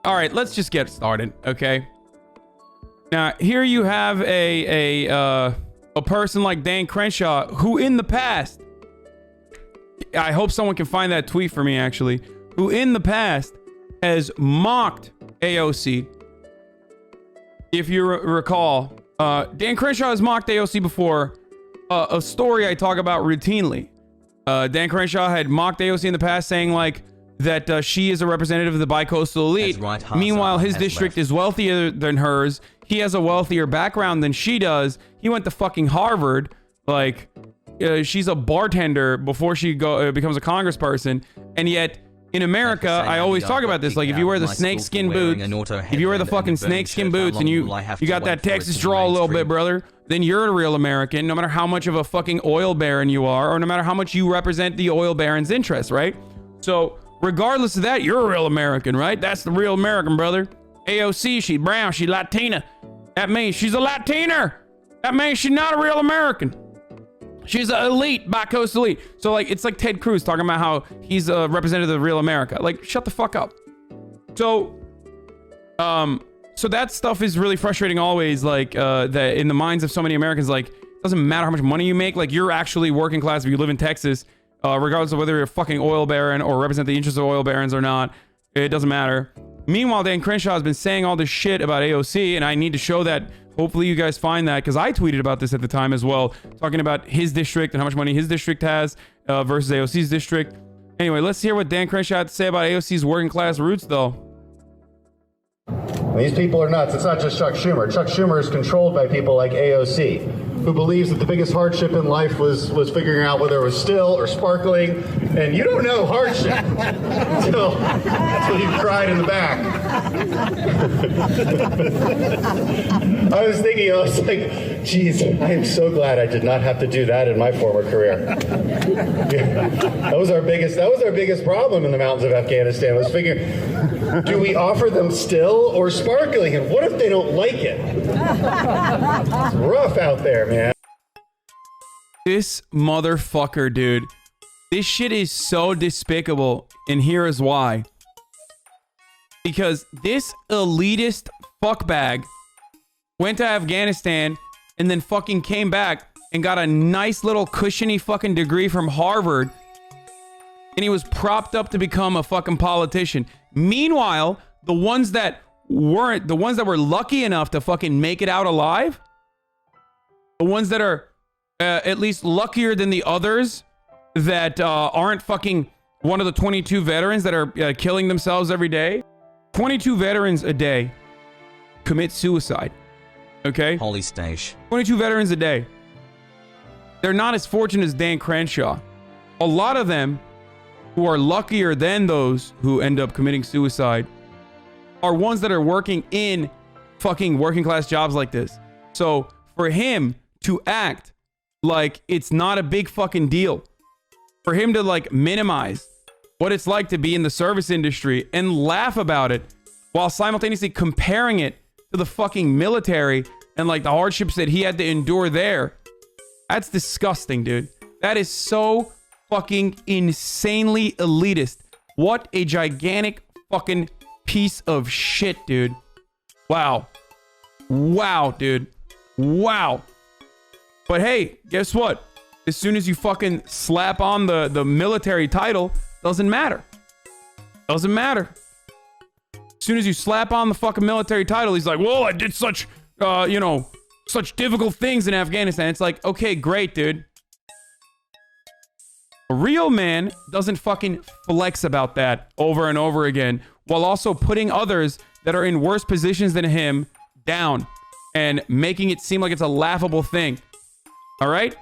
all right, let's just get started, okay? Now, here you have a person like Dan Crenshaw, who in the past, I hope someone can find that tweet for me, actually, who in the past has mocked AOC. If you recall, Dan Crenshaw has mocked AOC before, a story I talk about routinely. Dan Crenshaw had mocked AOC in the past, saying like that she is a representative of the bi-coastal elite. Right, Hasan Meanwhile, his district is wealthier than hers. He has a wealthier background than she does. He went to fucking Harvard. Like, she's a bartender before she becomes a congressperson. And yet, in America, I always talk about this. Like, if you wear the snakeskin boots, if you wear the fucking snakeskin boots and you got that Texas drawl a little bit, brother, then you're a real American, no matter how much of a fucking oil baron you are, or no matter how much you represent the oil baron's interests, right? So, regardless of that, you're a real American, right? That's the real American, brother. AOC, she's brown, she's Latina. That means she's a Latina. That means she's not a real American. She's an elite, bi-coastal elite. So, like, it's like Ted Cruz talking about how he's a representative of real America. Like, shut the fuck up. So, so that stuff is really frustrating always, like, that in the minds of so many Americans, like, it doesn't matter how much money you make. Like, you're actually working class if you live in Texas, regardless of whether you're a fucking oil baron or represent the interests of oil barons or not. It doesn't matter. Meanwhile, Dan Crenshaw has been saying all this shit about AOC, and I need to show that. Hopefully you guys find that, because I tweeted about this at the time as well, talking about his district and how much money his district has versus AOC's district. Anyway, let's hear what Dan Crenshaw had to say about AOC's working class roots, though. These people are nuts. It's not just Chuck Schumer. Chuck Schumer is controlled by people like AOC, who believes that the biggest hardship in life was figuring out whether it was still or sparkling. And you don't know hardship until you cried in the back. I was thinking, I was like, geez, I am so glad I did not have to do that in my former career. That was our biggest problem in the mountains of Afghanistan, was figuring, do we offer them still or sparkling? And what if they don't like it? It's rough out there, man. This motherfucker, dude. This shit is so despicable, and here is why. Because this elitist fuckbag went to Afghanistan and then fucking came back and got a nice little cushiony fucking degree from Harvard, and he was propped up to become a fucking politician. Meanwhile, the ones that were lucky enough to fucking make it out alive, the ones that are at least luckier than the others that aren't fucking one of the 22 veterans that are killing themselves every day. 22 veterans a day commit suicide. Okay? Holy stash. 22 veterans a day. They're not as fortunate as Dan Crenshaw. A lot of them who are luckier than those who end up committing suicide are ones that are working in fucking working class jobs like this. So for him to act like it's not a big fucking deal, for him to like minimize what it's like to be in the service industry and laugh about it while simultaneously comparing it to the fucking military and like the hardships that he had to endure there. That's disgusting, dude. That is so fucking insanely elitist. What a gigantic fucking piece of shit, dude. Wow. Wow, dude. Wow. But hey, guess what? As soon as you fucking slap on the military title, doesn't matter. Doesn't matter. As soon as you slap on the fucking military title, he's like, well, I did such, such difficult things in Afghanistan. It's like, okay, great, dude. A real man doesn't fucking flex about that over and over again, while also putting others that are in worse positions than him down and making it seem like it's a laughable thing. All right?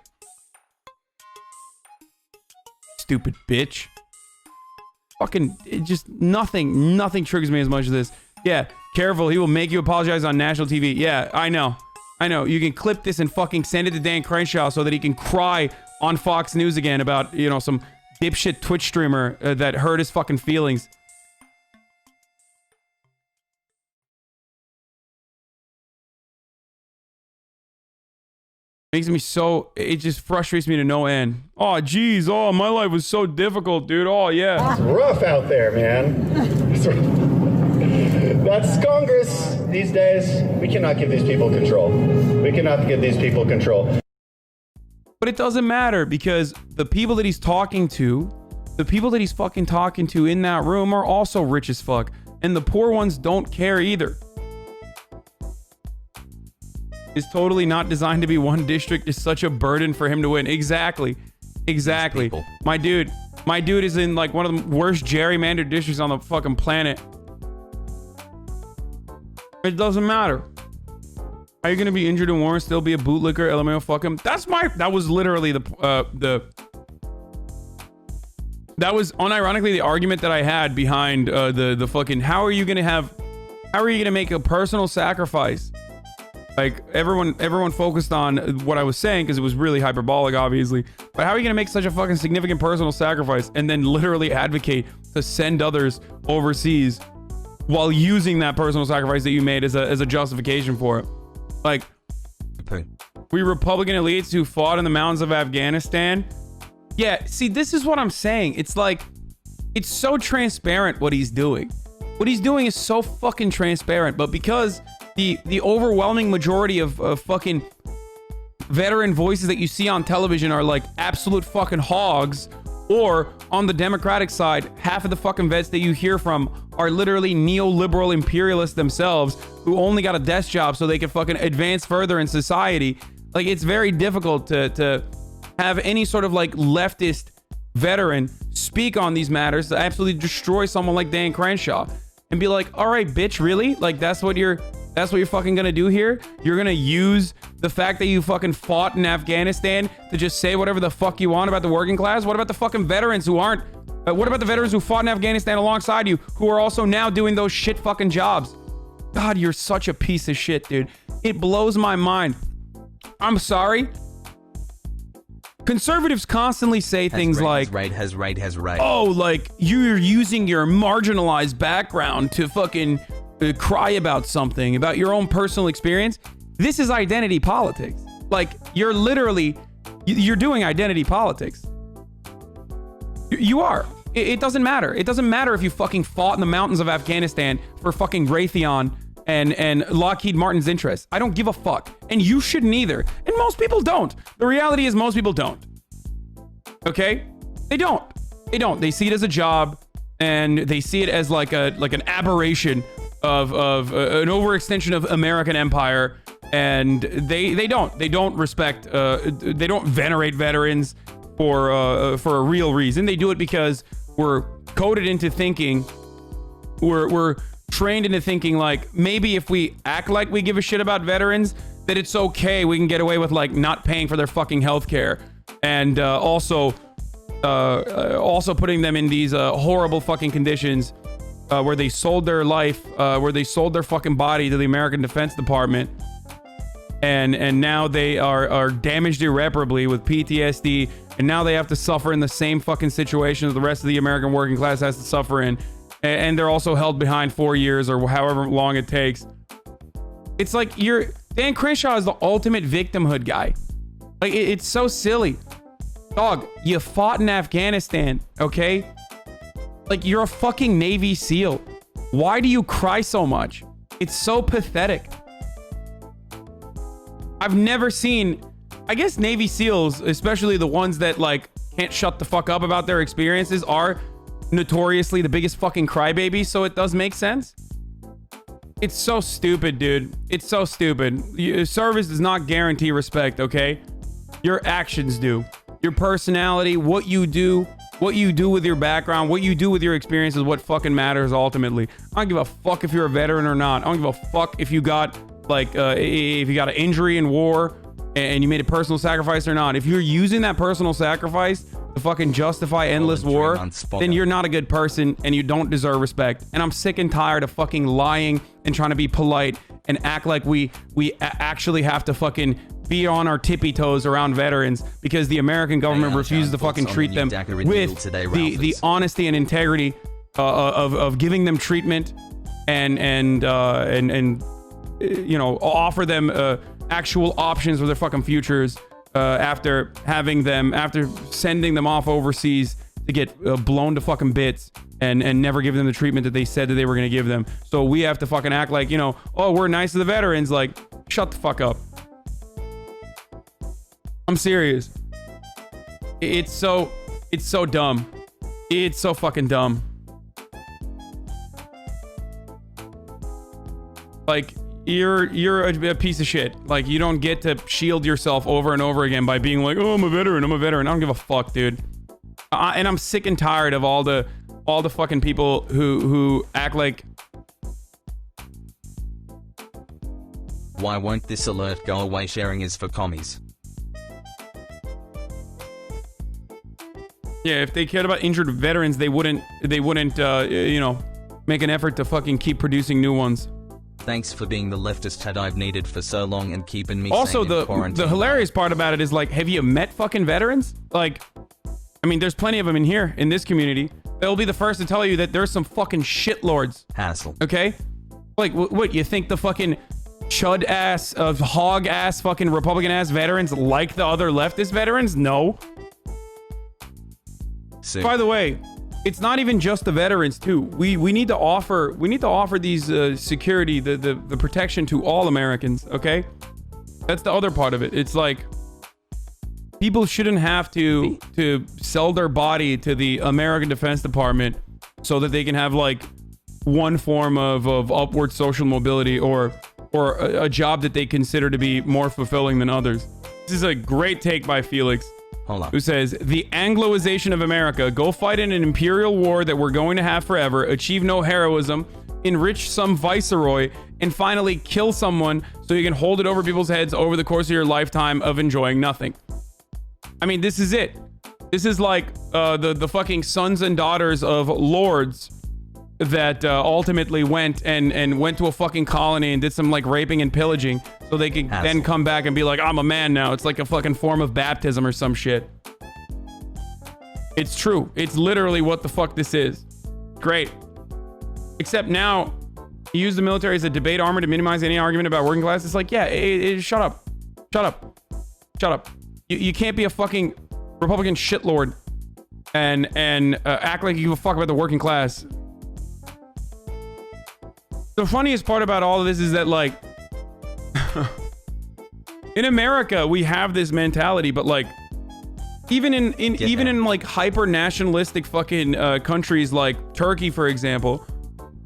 Stupid bitch. Fucking, just nothing triggers me as much as this. Yeah, careful. He will make you apologize on national TV. Yeah, I know. You can clip this and fucking send it to Dan Crenshaw so that he can cry on Fox News again about, some dipshit Twitch streamer that hurt his fucking feelings. Makes me so, it just frustrates me to no end. Oh, geez. Oh, my life was so difficult, dude. Oh, yeah. It's rough out there, man. That's Congress these days. We cannot give these people control. We cannot give these people control. But it doesn't matter because the people that he's talking to, the people that he's fucking talking to in that room are also rich as fuck. And the poor ones don't care either. It's totally not designed to be one district. It's such a burden for him to win. Exactly. Exactly. My dude is in like one of the worst gerrymandered districts on the fucking planet. It doesn't matter. Are you gonna be injured in war and still be a bootlicker? LMAO, fuck him. That was literally that was unironically the argument that I had behind the fucking how are you gonna make a personal sacrifice? Like everyone focused on what I was saying because it was really hyperbolic, obviously. But how are you gonna make such a fucking significant personal sacrifice and then literally advocate to send others overseas while using that personal sacrifice that you made as a justification for it? Like, we Republican elites who fought in the mountains of Afghanistan. Yeah, see, this is what I'm saying. It's like, it's so transparent what he's doing. What he's doing is so fucking transparent, but because the overwhelming majority of fucking veteran voices that you see on television are like absolute fucking hogs, or on the Democratic side, half of the fucking vets that you hear from are literally neoliberal imperialists themselves who only got a desk job so they can fucking advance further in society. Like, it's very difficult to have any sort of like leftist veteran speak on these matters to absolutely destroy someone like Dan Crenshaw and be like, all right, bitch, really? Like, that's what you're fucking gonna do here? You're gonna use the fact that you fucking fought in Afghanistan to just say whatever the fuck you want about the working class? What about the fucking veterans who aren't? What about the veterans who fought in Afghanistan alongside you, who are also now doing those shit fucking jobs? God, you're such a piece of shit, dude. It blows my mind. I'm sorry. Conservatives constantly say things like, has right. oh, like, you're using your marginalized background to fucking cry about something, about your own personal experience. This is identity politics. Like, you're doing identity politics. You are. It doesn't matter. It doesn't matter if you fucking fought in the mountains of Afghanistan for fucking Raytheon and Lockheed Martin's interests. I don't give a fuck. And you shouldn't either. And most people don't. The reality is most people don't. Okay? They don't. They see it as a job, and they see it as like an aberration of an overextension of American empire, and they don't respect they don't venerate veterans for a real reason. They do it because we're coded into thinking, we're trained into thinking like, maybe if we act like we give a shit about veterans, that it's okay, we can get away with like not paying for their fucking healthcare, and also putting them in these horrible fucking conditions where they sold their life, where they sold their fucking body to the American Defense Department, and now they are damaged irreparably with PTSD, and now they have to suffer in the same fucking situation as the rest of the American working class has to suffer in, and they're also held behind 4 years or however long it takes. It's like Dan Crenshaw is the ultimate victimhood guy. Like, it's so silly. Dog, you fought in Afghanistan, okay? Like, you're a fucking Navy SEAL. Why do you cry so much? It's so pathetic. I've never seen, I guess Navy SEALs, especially the ones that like can't shut the fuck up about their experiences, are notoriously the biggest fucking crybabies, so it does make sense. It's so stupid, dude. It's so stupid. Service does not guarantee respect, okay? Your actions do. Your personality, what you do with your background, what you do with your experience is what fucking matters ultimately. I don't give a fuck if you're a veteran or not. I don't give a fuck if you got like if you got an injury in war and you made a personal sacrifice or not. If you're using that personal sacrifice to fucking justify endless war, then you're not a good person and you don't deserve respect. And I'm sick and tired of fucking lying and trying to be polite and act like we actually have to fucking be on our tippy toes around veterans because the American government refuses to fucking treat them with the honesty and integrity of giving them treatment and you know, offer them actual options for their fucking futures after sending them off overseas to get blown to fucking bits and never give them the treatment that they said that they were going to give them. So we have to fucking act like, you know, oh, we're nice to the veterans. Like, shut the fuck up. I'm serious. It's so dumb. It's so fucking dumb. Like, you're a piece of shit. Like, you don't get to shield yourself over and over again by being like, oh, I'm a veteran. I don't give a fuck, dude. And I'm sick and tired of all the fucking people who act like. Why won't this alert go away? Sharing is for commies. Yeah, if they cared about injured veterans, they wouldn't you know, make an effort to fucking keep producing new ones. Thanks for being the leftist head I've needed for so long and keeping me also sane in quarantine. the hilarious part about it is, like, have you met fucking veterans? Like, I mean, there's plenty of them in here in this community. They'll be the first to tell you that there's some fucking shitlords. Hassle. Okay, like what you think the fucking chud ass of hog ass fucking Republican ass veterans like the other leftist veterans? No. Sick. By the way, it's not even just the veterans too. We need to offer these security, the protection to all Americans. Okay, that's the other part of it. It's like people shouldn't have to sell their body to the American Defense Department so that they can have like one form of upward social mobility or a job that they consider to be more fulfilling than others. This is a great take by Felix. Hold on. Who says, the Angloization of America, go fight in an imperial war that we're going to have forever, achieve no heroism, enrich some viceroy, and finally kill someone so you can hold it over people's heads over the course of your lifetime of enjoying nothing. I mean, this is it. This is like the fucking sons and daughters of lords that ultimately went to a fucking colony and did some like raping and pillaging so they could then come back and be like, I'm a man now. It's like a fucking form of baptism or some shit. It's true. It's literally what the fuck this is. Great. Except now, you use the military as a debate armor to minimize any argument about working class. It's like, yeah, shut up. Shut up. Shut up. You can't be a fucking Republican shitlord and act like you give a fuck about the working class. The funniest part about all of this is that, like, in America we have this mentality, but like even in like hyper nationalistic fucking countries like Turkey, for example,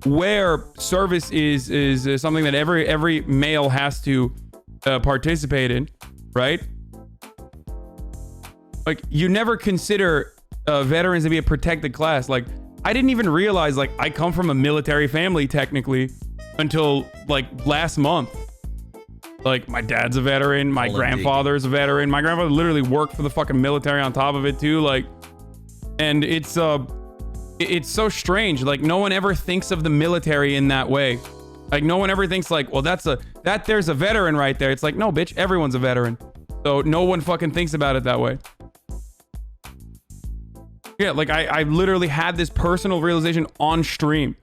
where service is something that every male has to participate in, right? Like, you never consider veterans to be a protected class. Like, I didn't even realize, like, I come from a military family technically until like last month. Like, my dad's a veteran, my grandfather's a veteran. My grandfather literally worked for the fucking military on top of it too. Like, and it's so strange. Like, no one ever thinks of the military in that way. Like, no one ever thinks like, well, there's a veteran right there. It's like, no, bitch, everyone's a veteran. So no one fucking thinks about it that way. Yeah, like I literally had this personal realization on stream.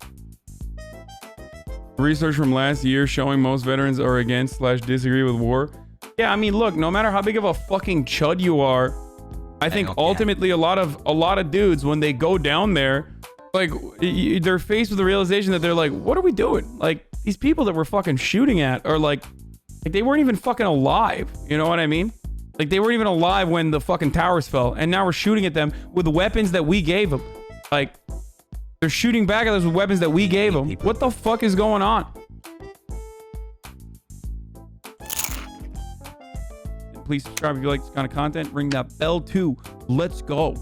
Research from last year showing most veterans are against/disagree with war. Yeah, I mean, look, no matter how big of a fucking chud you are, I think ultimately a lot of dudes, when they go down there, like, they're faced with the realization that they're like, what are we doing? Like, these people that we're fucking shooting at are like they weren't even fucking alive. You know what I mean? Like, they weren't even alive when the fucking towers fell, and now we're shooting at them with weapons that we gave them. Like, they're shooting back at us with weapons that we gave them. What the fuck is going on? Please subscribe if you like this kind of content. Ring that bell too. Let's go.